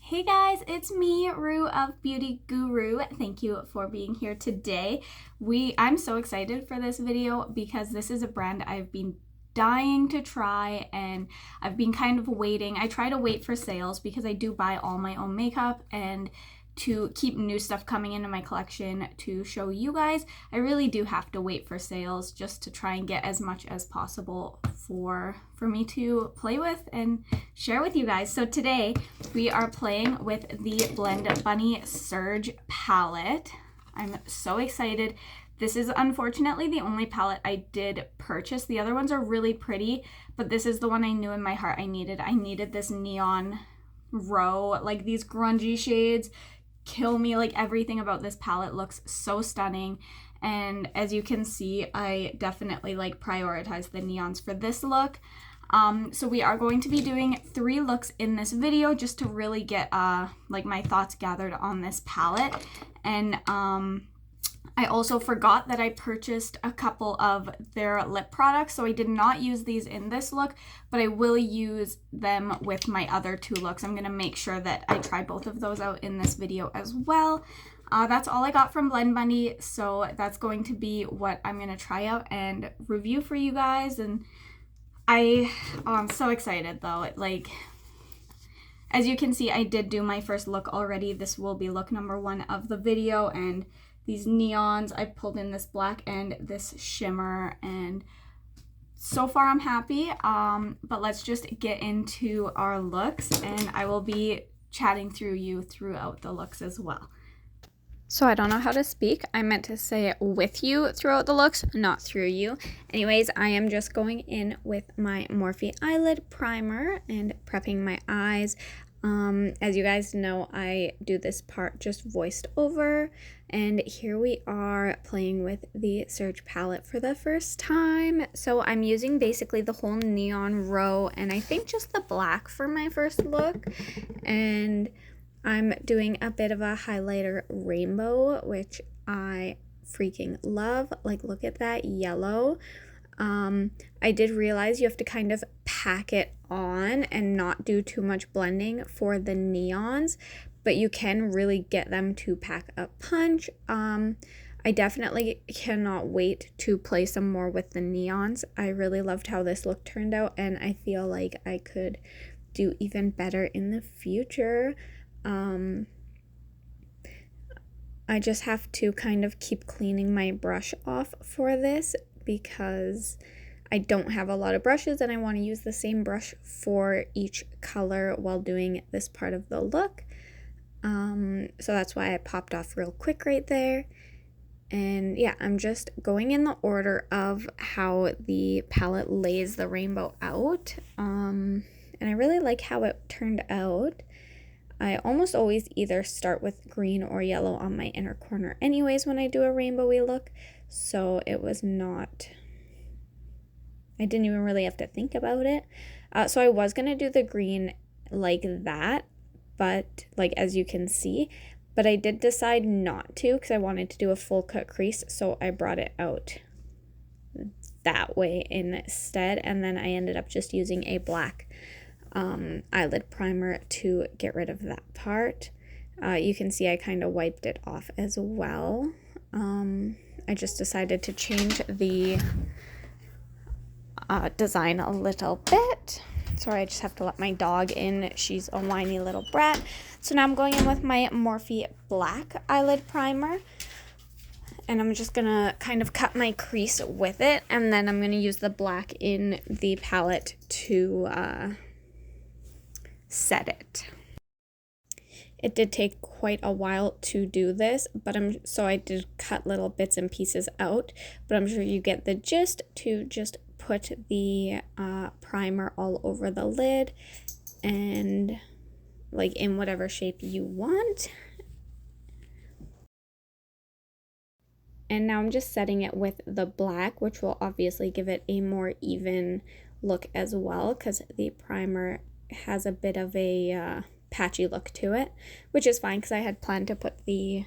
Hey guys, it's me, Rue of Beauty Guru. Thank you for being here today. I'm so excited for this video because this is a brand I've been dying to try and I've been kind of waiting. I try to wait for sales because I do buy all my own makeup, and to keep new stuff coming into my collection to show you guys, I really do have to wait for sales just to try and get as much as possible for me to play with and share with you guys. So today we are playing with the Blend Bunny Surge palette. I'm so excited. This is unfortunately the only palette I did purchase. The other ones are really pretty, but this is the one I knew in my heart I needed. I needed this neon row, like these grungy shades kill me. Like everything about this palette looks so stunning, and as you can see, I definitely like prioritize the neons for this look. So we are going to be doing 3 looks in this video just to really get like my thoughts gathered on this palette. And I also forgot that I purchased a couple of their lip products, so I did not use these in this look, but I will use them with my other 2 looks. I'm going to make sure that I try both of those out in this video as well. That's all I got from Blend Bunny, so that's going to be what I'm going to try out and review for you guys. And I'm so excited though. As you can see, I did do my first look already. This will be look number 1 of the video, and these neons, I pulled in this black and this shimmer, and so far I'm happy. But let's just get into our looks, and I will be chatting through you throughout the looks as well. So I don't know how to speak. I meant to say with you throughout the looks, not through you. Anyways, I am just going in with my Morphe eyelid primer and prepping my eyes. As you guys know, I do this part just voiced over, and here we are playing with the Surge palette for the first time. So I'm using basically the whole neon row, and I think just the black for my first look, and I'm doing a bit of a highlighter rainbow, which I freaking love. Like, look at that yellow. I did realize you have to kind of pack it on and not do too much blending for the neons, but you can really get them to pack a punch. I definitely cannot wait to play some more with the neons. I really loved how this look turned out, and I feel like I could do even better in the future. I just have to kind of keep cleaning my brush off for this because I don't have a lot of brushes, and I want to use the same brush for each color while doing this part of the look. So that's why I popped off real quick right there. And yeah, I'm just going in the order of how the palette lays the rainbow out. And I really like how it turned out. I almost always either start with green or yellow on my inner corner anyways when I do a rainbowy look, so it was not, I didn't even really have to think about it. So I was going to do the green like that, but like as you can see, but I did decide not to because I wanted to do a full cut crease, so I brought it out that way instead, and then I ended up just using a black eyelid primer to get rid of that part. You can see I kind of wiped it off as well. I just decided to change the design a little bit. Sorry, I just have to let my dog in. She's a whiny little brat. So now I'm going in with my Morphe black eyelid primer, and I'm just gonna kind of cut my crease with it, and then I'm gonna use the black in the palette to set it. It did take quite a while to do this, but so I did cut little bits and pieces out, but I'm sure you get the gist to just put the primer all over the lid and like in whatever shape you want. And now I'm just setting it with the black, which will obviously give it a more even look as well, because the primer has a bit of a patchy look to it, which is fine because I had planned to put the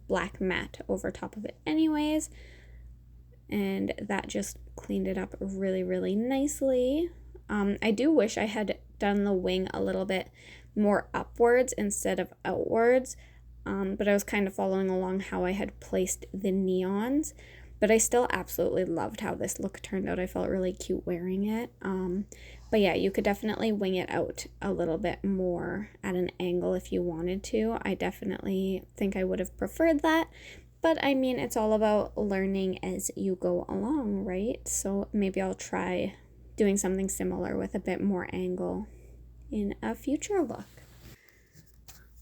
black matte over top of it anyways, and that just cleaned it up really, really nicely. I do wish I had done the wing a little bit more upwards instead of outwards. But I was kind of following along how I had placed the neons. But I still absolutely loved how this look turned out. I felt really cute wearing it. But yeah, you could definitely wing it out a little bit more at an angle if you wanted to. I definitely think I would have preferred that. But I mean, it's all about learning as you go along, right? So maybe I'll try doing something similar with a bit more angle in a future look.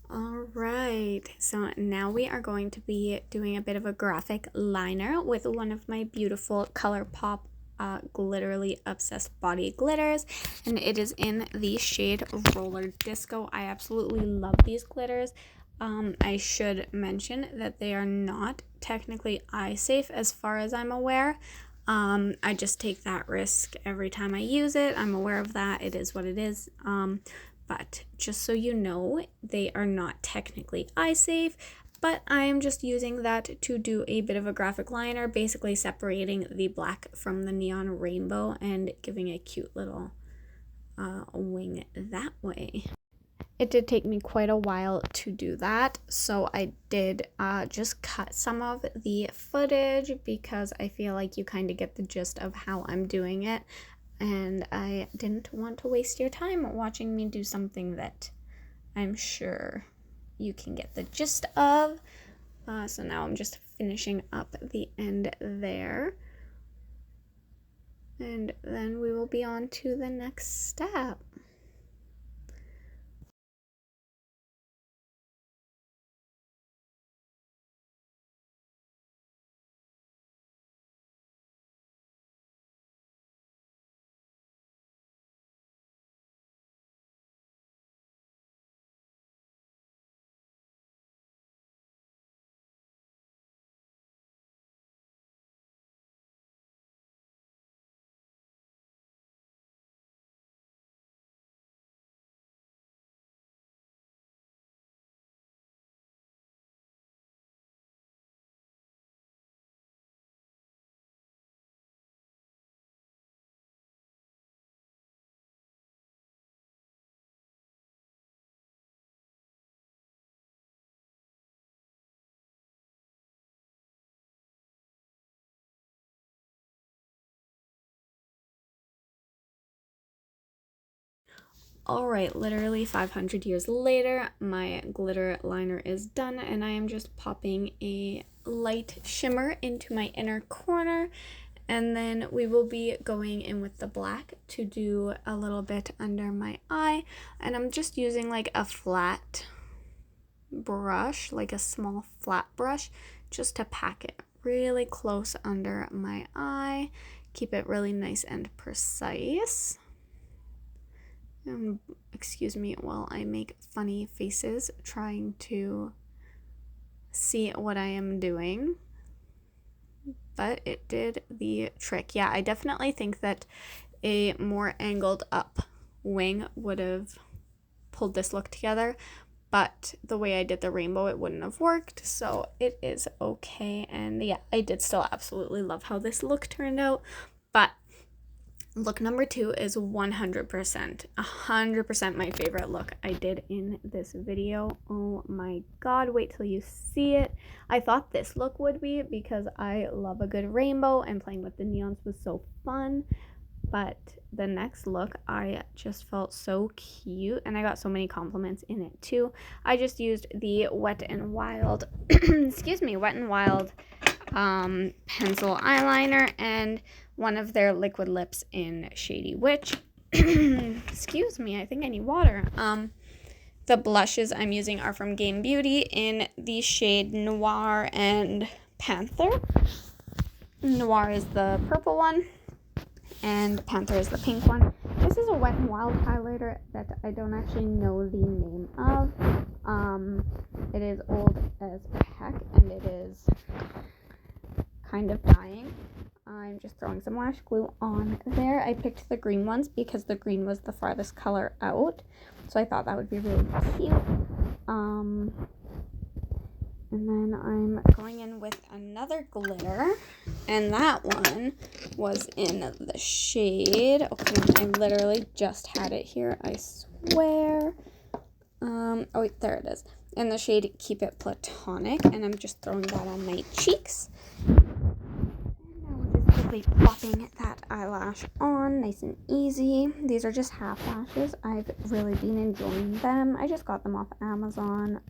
All right, so now we are going to be doing a bit of a graphic liner with one of my beautiful ColourPop Glitterly Obsessed Body glitters, and it is in the shade Roller Disco. I absolutely love these glitters. I should mention that they are not technically eye safe as far as I'm aware. I just take that risk every time I use it. I'm aware of that. It is what it is. But just so you know, they are not technically eye safe, but I am just using that to do a bit of a graphic liner, basically separating the black from the neon rainbow and giving a cute little wing that way. It did take me quite a while to do that, so I did just cut some of the footage because I feel like you kind of get the gist of how I'm doing it. And I didn't want to waste your time watching me do something that I'm sure you can get the gist of. So now I'm just finishing up the end there. And then we will be on to the next step. Alright, literally 500 years later, my glitter liner is done, and I am just popping a light shimmer into my inner corner, and then we will be going in with the black to do a little bit under my eye, and I'm just using like a flat brush, like a small flat brush, just to pack it really close under my eye, keep it really nice and precise. Excuse me while I make funny faces trying to see what I am doing, but it did the trick. Yeah, I definitely think that a more angled up wing would have pulled this look together, but the way I did the rainbow, it wouldn't have worked, so it is okay. And yeah, I did still absolutely love how this look turned out, but look number 2 is 100% my favorite look I did in this video. Oh my god, wait till you see it. I thought this look would be, because I love a good rainbow and playing with the neons was so fun. But the next look, I just felt so cute, and I got so many compliments in it too. I just used the Wet n Wild, excuse me, Wet n Wild pencil eyeliner and one of their liquid lips in Shady Witch. Excuse me, I think I need water. The blushes I'm using are from Game Beauty in the shade Noir and Panther. Noir is the purple one, and Panther is the pink one. This is a Wet n Wild highlighter that I don't actually know the name of. It is old as heck, and it is kind of dying. I'm just throwing some lash glue on there. I picked the green ones because the green was the farthest color out, so I thought that would be really cute. And then I'm going in with another glitter, and that one was in the shade, okay, I literally just had it here, I swear. Oh wait, there it is. In the shade Keep It Platonic, and I'm just throwing that on my cheeks. And now we're just quickly plopping that eyelash on, nice and easy. These are just half lashes. I've really been enjoying them. I just got them off Amazon,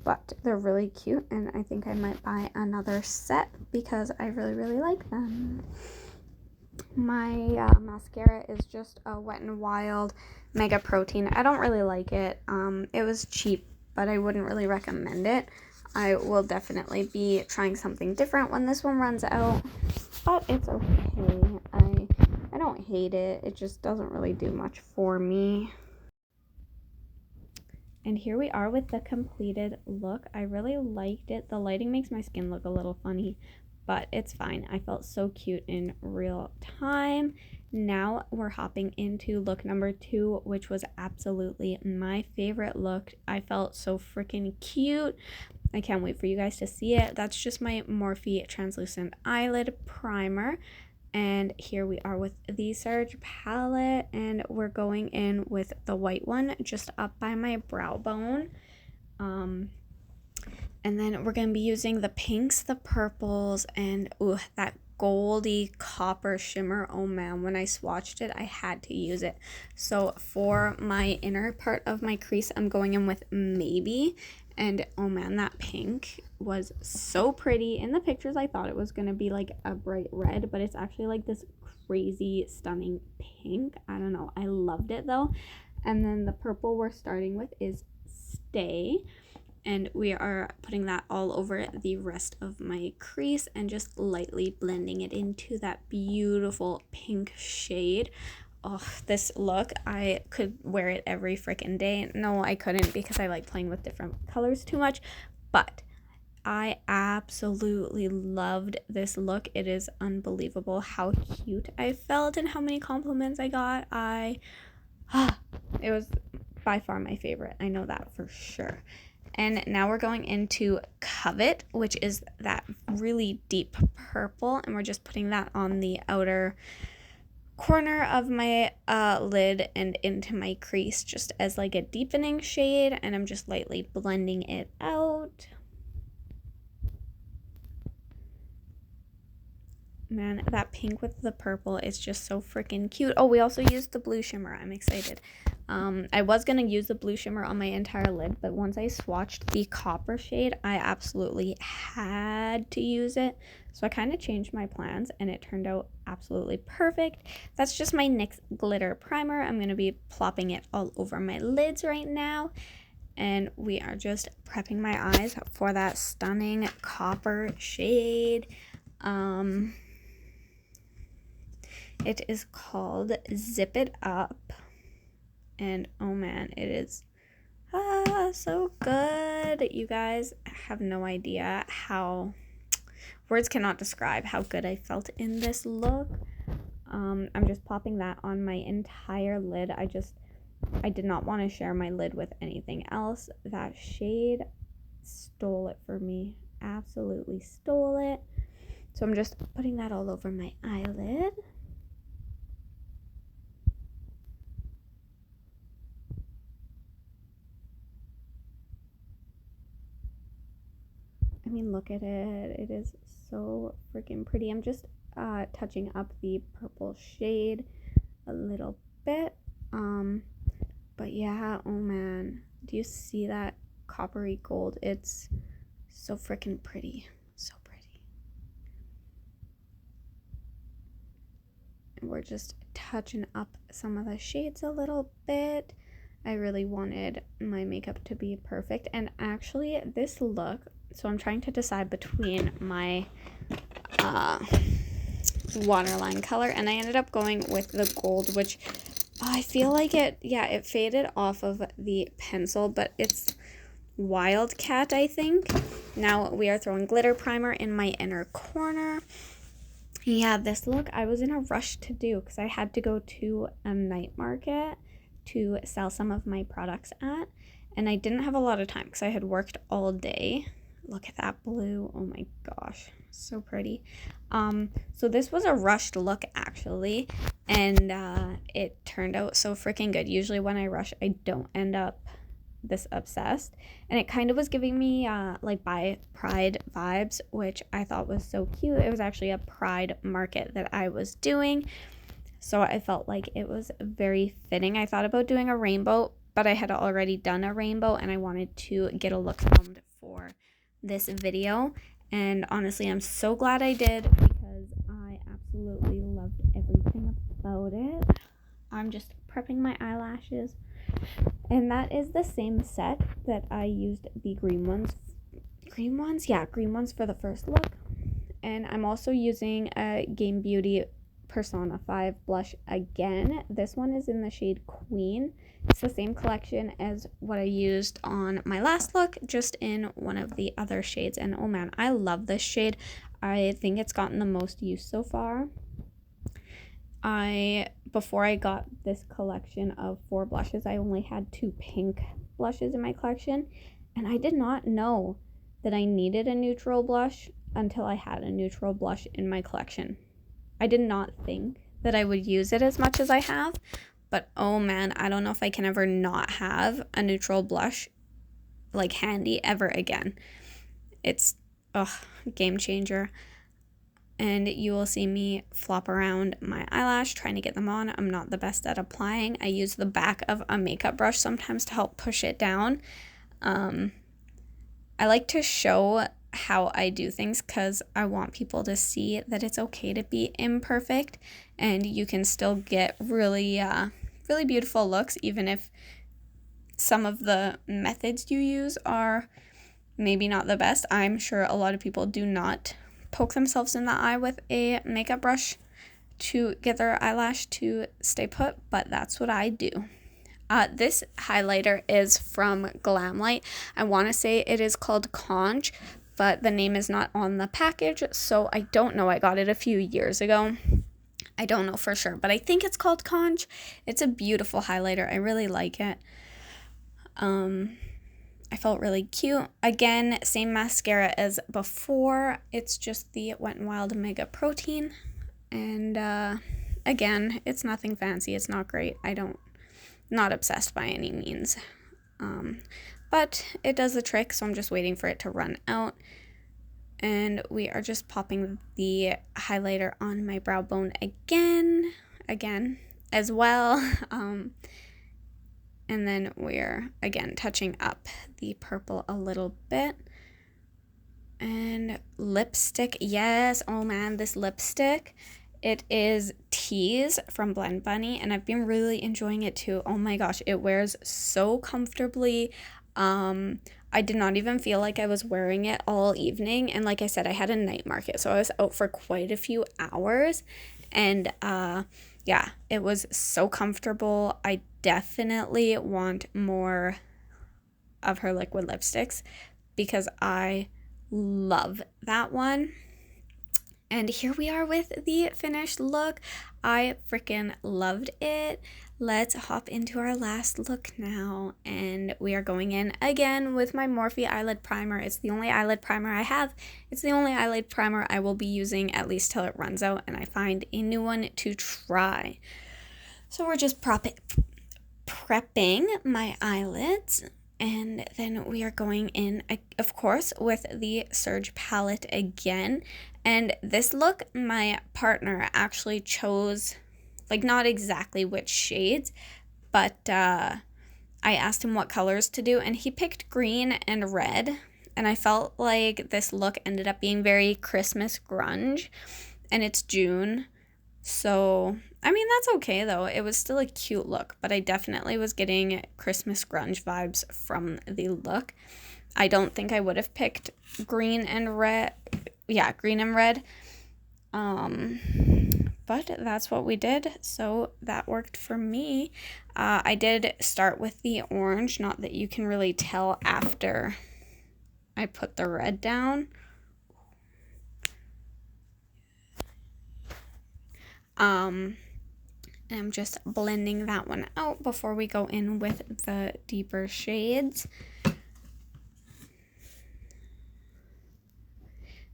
but they're really cute, and I think I might buy another set because I really, really like them. My mascara is just a Wet n Wild Mega Protein. I don't really like it. It was cheap, but I wouldn't really recommend it. I will definitely be trying something different when this one runs out, but it's okay. I don't hate it. It just doesn't really do much for me. And here we are with the completed look. I really liked it. The lighting makes my skin look a little funny, but it's fine. I felt so cute in real time. Now we're hopping into look number 2, which was absolutely my favorite look. I felt so freaking cute. I can't wait for you guys to see it. That's just my Morphe Translucent Eyelid Primer. And here we are with the Serge palette, and we're going in with the white one just up by my brow bone. And then we're going to be using the pinks, the purples, and ooh, that goldy copper shimmer. Oh man, when I swatched it, I had to use it. So for my inner part of my crease, I'm going in with Maybe. And oh man, that pink was so pretty. In the pictures, I thought it was going to be like a bright red, but it's actually like this crazy, stunning pink. I don't know. I loved it though. And then the purple we're starting with is Stay. And we are putting that all over the rest of my crease and just lightly blending it into that beautiful pink shade. Oh, this look, I could wear it every freaking day. No, I couldn't because I like playing with different colors too much, but I absolutely loved this look. It is unbelievable how cute I felt and how many compliments I got. It was by far my favorite. I know that for sure. And now we're going into Covet, which is that really deep purple, and we're just putting that on the outer corner of my lid and into my crease just as like a deepening shade, and I'm just lightly blending it out. Man, that pink with the purple is just so freaking cute. Oh, we also used the blue shimmer. I'm excited. I was going to use the blue shimmer on my entire lid, but once I swatched the copper shade, I absolutely had to use it. So I kind of changed my plans, and it turned out absolutely perfect. That's just my NYX glitter primer. I'm going to be plopping it all over my lids right now. And we are just prepping my eyes for that stunning copper shade. It is called Zip It Up. And oh man, it is so good. You guys have no idea how, words cannot describe how good I felt in this look. I'm just popping that on my entire lid. I did not want to share my lid with anything else. That shade stole it for me. Absolutely stole it. So I'm just putting that all over my eyelid. I mean, look at it. It is so freaking pretty. I'm just touching up the purple shade a little bit. But yeah, oh man. Do you see that coppery gold? It's so freaking pretty. So pretty. And we're just touching up some of the shades a little bit. I really wanted my makeup to be perfect. And actually, this look, so I'm trying to decide between my waterline color, and I ended up going with the gold, which I feel like it faded off of the pencil, but it's Wildcat, I think. Now we are throwing glitter primer in my inner corner. Yeah, this look I was in a rush to do because I had to go to a night market to sell some of my products at, and I didn't have a lot of time because I had worked all day. Look at that blue. Oh my gosh, so pretty. So this was a rushed look actually, and it turned out so freaking good. Usually when I rush, I don't end up this obsessed, and it kind of was giving me like by Pride vibes, which I thought was so cute. It was actually a Pride market that I was doing, so I felt like it was very fitting. I thought about doing a rainbow, but I had already done a rainbow and I wanted to get a look filmed for this video, and honestly I'm so glad I did because I absolutely loved everything about it. I'm just prepping my eyelashes, and that is the same set that I used the green ones for the first look. And I'm also using a Game Beauty Persona 5 blush again. This one is in the shade Queen. It's the same collection as what I used on my last look, just in one of the other shades. And oh man, I love this shade. I think it's gotten the most use so far. Before I got this collection of 4 blushes, I only had 2 pink blushes in my collection, and I did not know that I needed a neutral blush until I had a neutral blush in my collection. I did not think that I would use it as much as I have, but oh man, I don't know if I can ever not have a neutral blush like handy ever again. It's game changer. And you will see me flop around my eyelash trying to get them on. I'm not the best at applying. I use the back of a makeup brush sometimes to help push it down. I like to show how I do things because I want people to see that it's okay to be imperfect and you can still get really beautiful looks even if some of the methods you use are maybe not the best. I'm sure a lot of people do not poke themselves in the eye with a makeup brush to get their eyelash to stay put, but that's what I do. This highlighter is from Glamlite. I want to say it is called Conch, but the name is not on the package, so I don't know. I got it a few years ago. I don't know for sure, but I think it's called Conch. It's a beautiful highlighter. I really like it. I felt really cute. Again, same mascara as before. It's just the Wet n Wild Mega Protein. And again, it's nothing fancy. It's not great. Not obsessed by any means. But it does the trick, so I'm just waiting for it to run out. And we are just popping the highlighter on my brow bone again as well. And then we're, again, touching up the purple a little bit. And lipstick, yes. Oh man, this lipstick. It is Tease from Blend Bunny, and I've been really enjoying it too. Oh my gosh, it wears so comfortably. I did not even feel like I was wearing it all evening. And like I said, I had a night market, so I was out for quite a few hours. And yeah, it was so comfortable. I definitely want more of her liquid lipsticks because I love that one. And here we are with the finished look. I freaking loved it. Let's hop into our last look now. And we are going in again with my Morphe eyelid primer. It's the only eyelid primer I have. It's the only eyelid primer I will be using at least till it runs out and I find a new one to try. So we're just prepping my eyelids. And then we are going in, of course, with the Surge palette again. And this look, my partner actually chose, like, not exactly which shades, but I asked him what colors to do, and he picked green and red. And I felt like this look ended up being very Christmas grunge, and it's June. So, I mean, that's okay, though. It was still a cute look, but I definitely was getting Christmas grunge vibes from the look. I don't think I would have picked green and red. Yeah, green and red. But that's what we did, so that worked for me. I did start with the orange, not that you can really tell after I put the red down. And I'm just blending that one out before we go in with the deeper shades.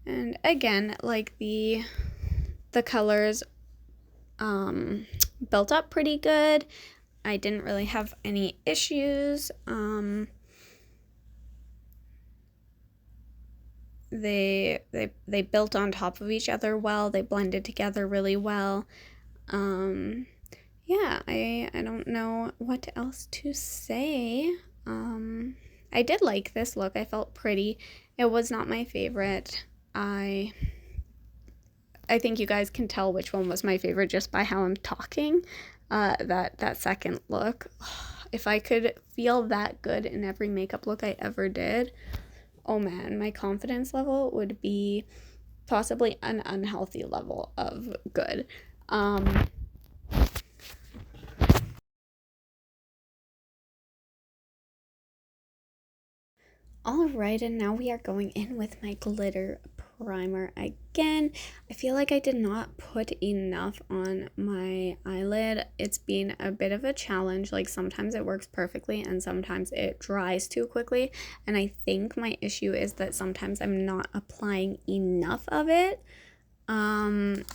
And again, like the colors built up pretty good. I didn't really have any issues. They built on top of each other well. They blended together really well. Yeah, I don't know what else to say. I did like this look. I felt pretty. It was not my favorite. I think you guys can tell which one was my favorite just by how I'm talking. That second look. If I could feel that good in every makeup look I ever did, oh man, my confidence level would be possibly an unhealthy level of good. All right, and now we are going in with my glitter primer again. I feel like I did not put enough on my eyelid. It's been a bit of a challenge. Like sometimes it works perfectly and sometimes it dries too quickly. And I think my issue is that sometimes I'm not applying enough of it. Real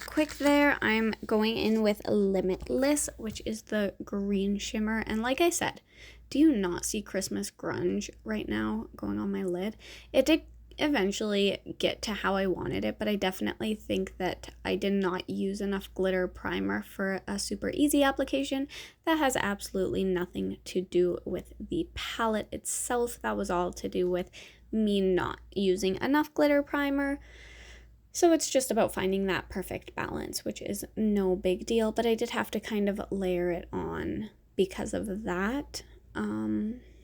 quick there, I'm going in with Limitless, which is the green shimmer. And like I said, do you not see Christmas grunge right now going on my lid? It did eventually get to how I wanted it, but I definitely think that I did not use enough glitter primer for a super easy application. That has absolutely nothing to do with the palette itself. That was all to do with me not using enough glitter primer. So it's just about finding that perfect balance, which is no big deal, but I did have to kind of layer it on because of that.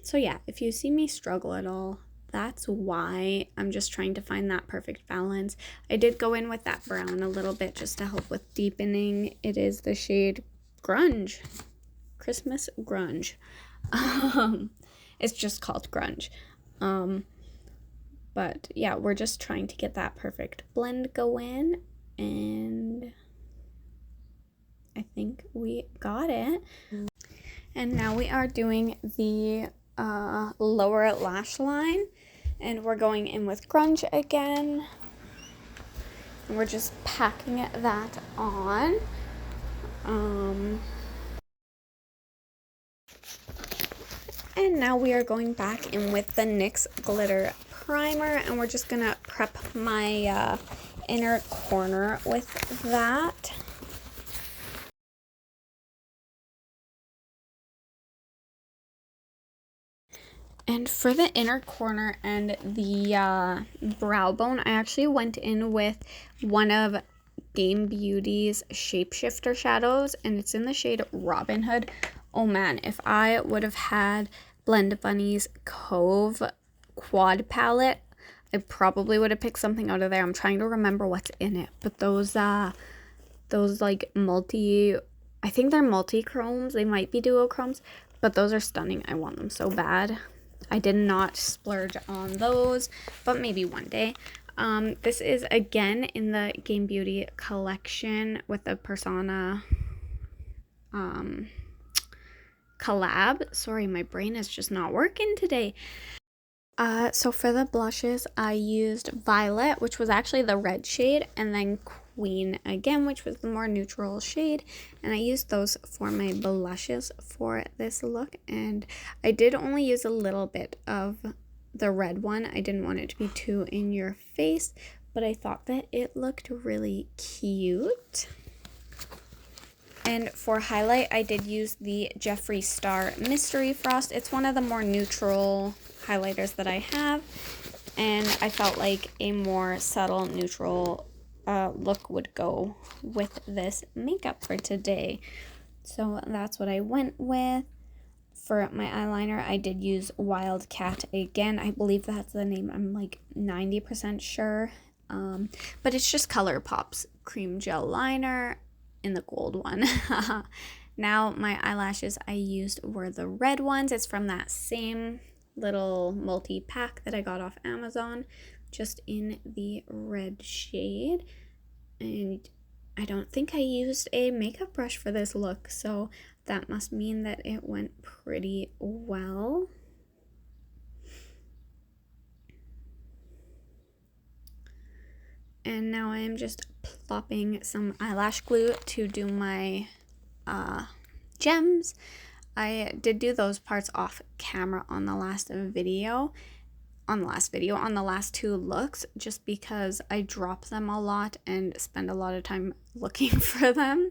So yeah, if you see me struggle at all, that's why. I'm just trying to find that perfect balance. I did go in with that brown a little bit just to help with deepening. It is the shade Grunge, Christmas Grunge. It's just called Grunge. But yeah, we're just trying to get that perfect blend going, and I think we got it. And now we are doing the lower lash line, and we're going in with Grunge again. And we're just packing that on. And now we are going back in with the NYX Glitter Primer, and we're just gonna prep my inner corner with that. And for the inner corner and the brow bone, I actually went in with one of Game Beauty's Shapeshifter shadows, and it's in the shade Robin Hood. Oh man, if I would have had Blend Bunny's Cove quad palette, I probably would have picked something out of there. I'm trying to remember what's in it, but those like I think they're multi-chromes. They might be duochromes, but those are stunning. I want them so bad. I did not splurge on those, but maybe one day. This is again in the Game Beauty collection with the Persona collab. Sorry, my brain is just not working today. So for the blushes, I used Violet, which was actually the red shade, and then Queen again, which was the more neutral shade, and I used those for my blushes for this look. And I did only use a little bit of the red one. I didn't want it to be too in your face, but I thought that it looked really cute. And for highlight, I did use the Jeffree Star Mystery Frost. It's one of the more neutral highlighters that I have, and I felt like a more subtle neutral look would go with this makeup for today. So that's what I went with. For my eyeliner, I did use Wildcat again. I believe that's the name. I'm like 90% sure. But it's just ColourPop's cream gel liner in the gold one. Now my eyelashes I used were the red ones. It's from that same little multi-pack that I got off Amazon, just in the red shade. And I don't think I used a makeup brush for this look, so that must mean that it went pretty well. and now I am just plopping some eyelash glue to do my gems. I did do those parts off camera on the last video, on the last two looks, just because I drop them a lot and spend a lot of time looking for them.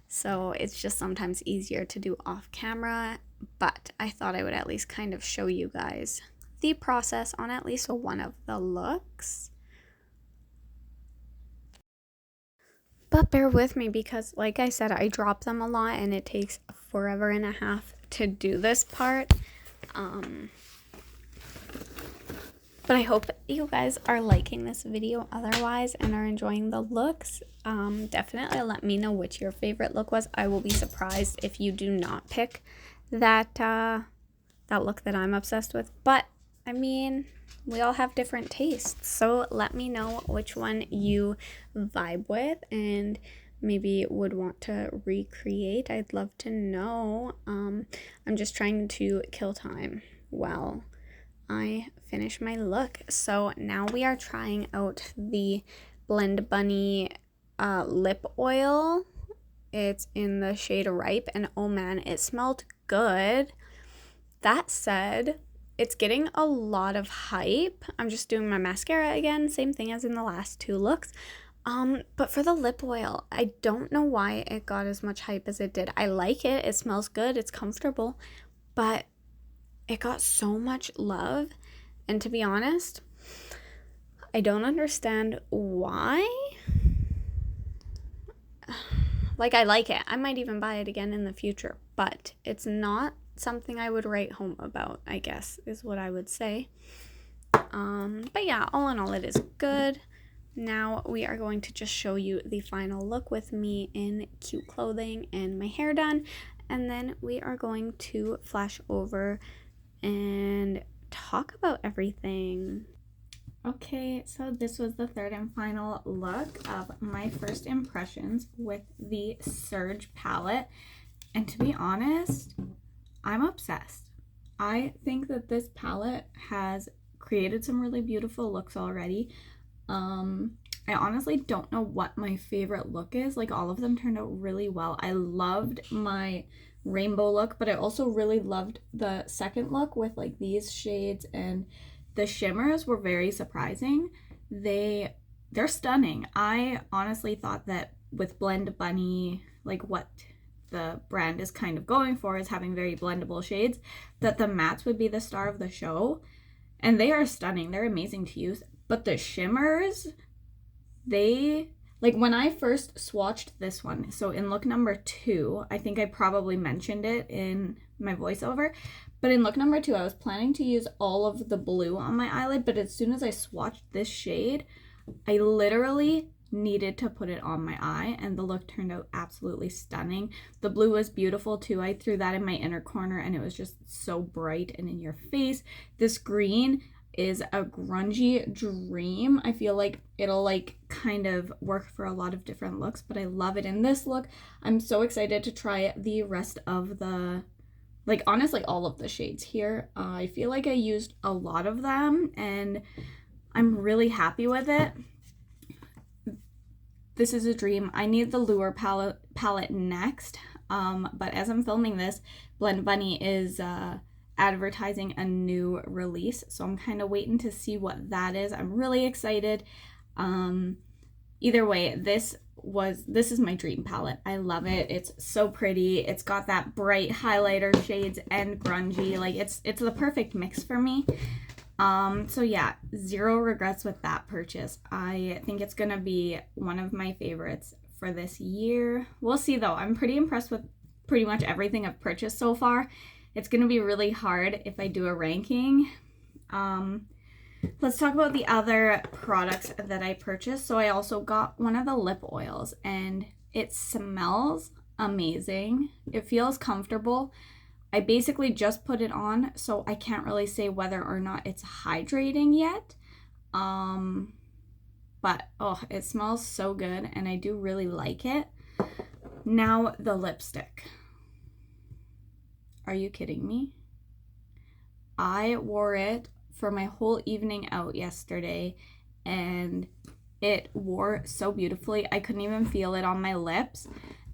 So it's just sometimes easier to do off camera, but I thought I would at least kind of show you guys the process on at least one of the looks. But bear with me because, like I said, I drop them a lot and it takes forever and a half to do this part. But I hope you guys are liking this video otherwise and are enjoying the looks. Definitely let me know which your favorite look was. I will be surprised if you do not pick that look that I'm obsessed with. But, I mean, we all have different tastes. So let me know which one you vibe with and maybe would want to recreate. I'd love to know. I'm just trying to kill time while I finish my look. So now we are trying out the Blend Bunny lip oil. It's in the shade Ripe, and oh man, it smelled good. That said, it's getting a lot of hype. I'm just doing my mascara again, same thing as in the last two looks. But for the lip oil, I don't know why it got as much hype as it did. I like it, it smells good, it's comfortable, but it got so much love, and to be honest, I don't understand why. Like, I like it. I might even buy it again in the future, but it's not something I would write home about, I guess, is what I would say. But yeah, all in all, it is good. Now we are going to just show you the final look with me in cute clothing and my hair done, and then we are going to flash over and talk about everything. Okay, so this was the third and final look of my first impressions with the Surge palette, and to be honest, I'm obsessed. I think that this palette has created some really beautiful looks already. I honestly don't know what my favorite look is. Like, all of them turned out really well. I loved my rainbow look, but I also really loved the second look with like these shades, and the shimmers were very surprising. They're stunning. I honestly thought that with Blend Bunny, like what the brand is kind of going for is having very blendable shades, that the mattes would be the star of the show, and they are stunning. They're amazing to use, but the shimmers, like when I first swatched this one, so in look number 2, I think I probably mentioned it in my voiceover, but in look number 2, I was planning to use all of the blue on my eyelid, but as soon as I swatched this shade, I literally needed to put it on my eye, and the look turned out absolutely stunning. The blue was beautiful too. I threw that in my inner corner and it was just so bright and in your face. This green is a grungy dream. I feel like it'll like kind of work for a lot of different looks, but I love it in this look. I'm so excited to try the rest of the, like, honestly all of the shades here. I feel like I used a lot of them and I'm really happy with it. This is a dream. I need the Lure palette next, but as I'm filming this, Blend Bunny is advertising a new release, so I'm kind of waiting to see what that is. I'm really excited. Either way, this is my dream palette. I love it. It's so pretty. It's got that bright highlighter shades and grungy. Like, it's the perfect mix for me. So yeah, zero regrets with that purchase. I think it's gonna be one of my favorites for this year. We'll see though. I'm pretty impressed with pretty much everything I've purchased so far. It's gonna be really hard if I do a ranking. Let's talk about the other products that I purchased. So I also got one of the lip oils, and it smells amazing. It feels comfortable. I basically just put it on, so I can't really say whether or not it's hydrating yet. But oh, it smells so good and I do really like it. Now the lipstick. Are you kidding me? I wore it for my whole evening out yesterday, and it wore so beautifully. I couldn't even feel it on my lips.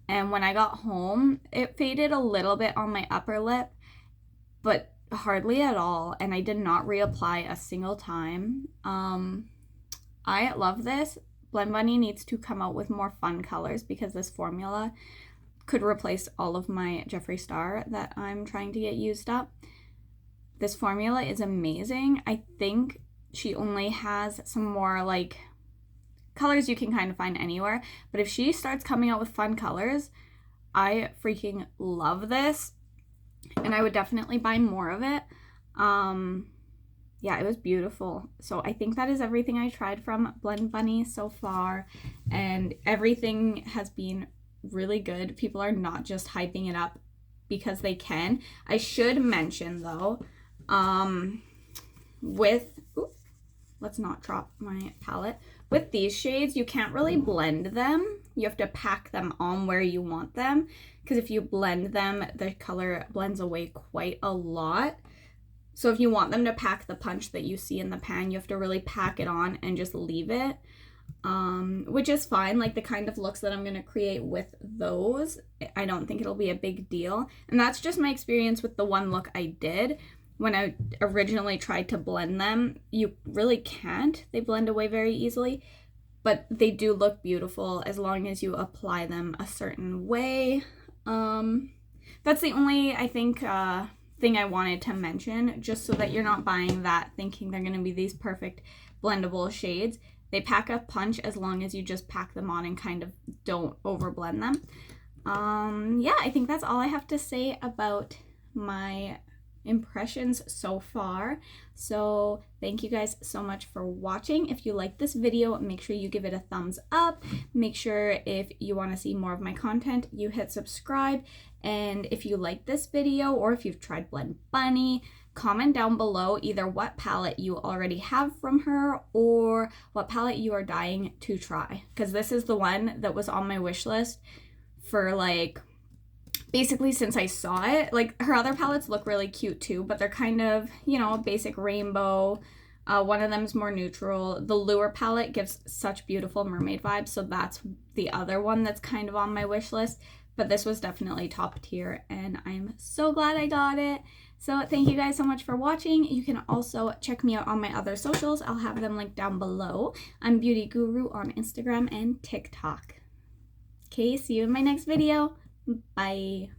And when I got home, it faded a little bit on my upper lip, but hardly at all. And I did not reapply a single time. I love this. Blend Bunny needs to come out with more fun colors because this formula could replace all of my Jeffree Star that I'm trying to get used up. This formula is amazing. I think she only has some more like colors you can kind of find anywhere, but if she starts coming out with fun colors, I freaking love this, and I would definitely buy more of it. Yeah, it was beautiful. So I think that is everything I tried from Blend Bunny so far, and everything has been really good. People are not just hyping it up because they can. I should mention though, let's not drop my palette. With these shades, you can't really blend them. You have to pack them on where you want them, because if you blend them, the color blends away quite a lot. So if you want them to pack the punch that you see in the pan, you have to really pack it on and just leave it, which is fine. Like the kind of looks that I'm going to create with those, I don't think it'll be a big deal. And that's just my experience with the one look I did. When I originally tried to blend them, you really can't. They blend away very easily, but they do look beautiful as long as you apply them a certain way. That's the only, I think, thing I wanted to mention, just so that you're not buying that thinking they're going to be these perfect blendable shades. They pack a punch as long as you just pack them on and kind of don't over blend them. Yeah, I think that's all I have to say about my impressions so far. So thank you guys so much for watching. If you like this video, make sure you give it a thumbs up. Make sure if you want to see more of my content, you hit subscribe. And if you like this video, or if you've tried Blend Bunny, comment down below either what palette you already have from her or what palette you are dying to try, because this is the one that was on my wish list for like basically since I saw it. Like her other palettes look really cute too, but they're kind of, you know, a basic rainbow. One of them is more neutral. The Lure palette gives such beautiful mermaid vibes, so that's the other one that's kind of on my wish list. But this was definitely top tier, and I'm so glad I got it. So thank you guys so much for watching. You can also check me out on my other socials. I'll have them linked down below. I'm Beauty Guru on Instagram and TikTok. Okay, see you in my next video. Bye.